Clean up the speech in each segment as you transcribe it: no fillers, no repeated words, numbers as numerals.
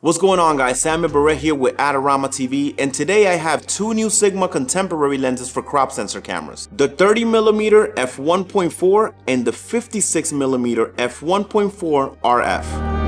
What's going on, guys? Samuel Bouret here with Adorama TV, and today I have two new Sigma contemporary lenses for crop sensor cameras. The 30mm f1.4 and the 56mm f1.4 RF.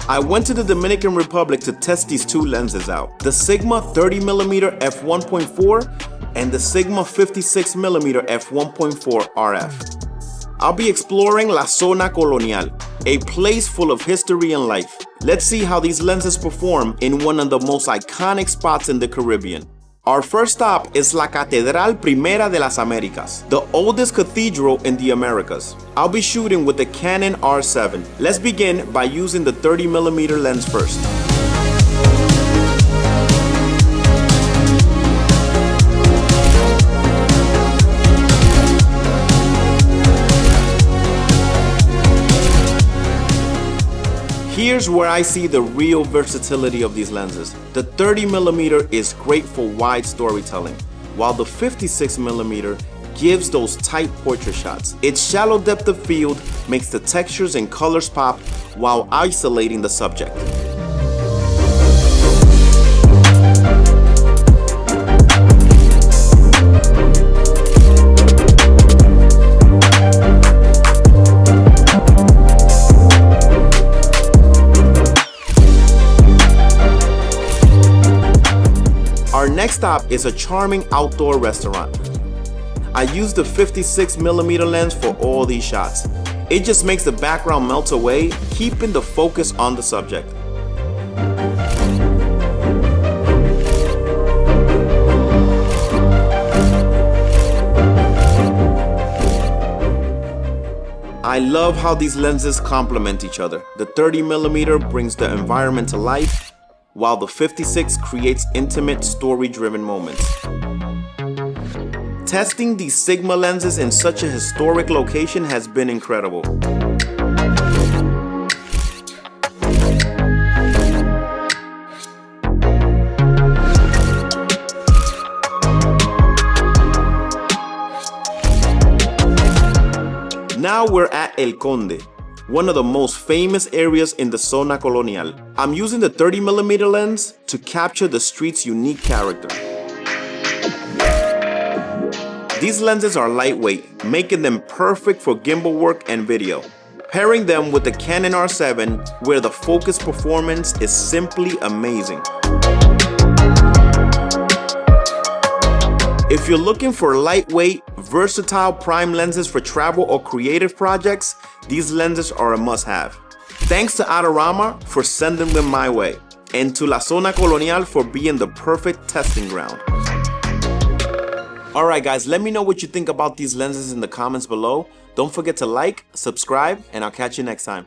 I went to the Dominican Republic to test these two lenses out, the Sigma 30mm f1.4 and the Sigma 56mm f1.4 RF. I'll be exploring La Zona Colonial, a place full of history and life. Let's see how these lenses perform in one of the most iconic spots in the Caribbean. Our first stop is La Catedral Primera de las Américas, the oldest cathedral in the Americas. I'll be shooting with the Canon R7. Let's begin by using the 30mm lens first. Here's where I see the real versatility of these lenses. The 30mm is great for wide storytelling, while the 56mm gives those tight portrait shots. Its shallow depth of field makes the textures and colors pop while isolating the subject. Our next stop is a charming outdoor restaurant. I use the 56mm lens for all these shots. It just makes the background melt away, keeping the focus on the subject. I love how these lenses complement each other. The 30mm brings the environment to life, while the 56 creates intimate, story-driven moments. Testing these Sigma lenses in such a historic location has been incredible. Now we're at El Conde, one of the most famous areas in the Zona Colonial. I'm using the 30mm lens to capture the street's unique character. These lenses are lightweight, making them perfect for gimbal work and video. Pairing them with the Canon R7, where the focus performance is simply amazing. If you're looking for lightweight, versatile prime lenses for travel or creative projects, these lenses are a must-have. Thanks to Adorama for sending them my way, and to La Zona Colonial for being the perfect testing ground. Alright guys, let me know what you think about these lenses in the comments below. Don't forget to like, subscribe, and I'll catch you next time.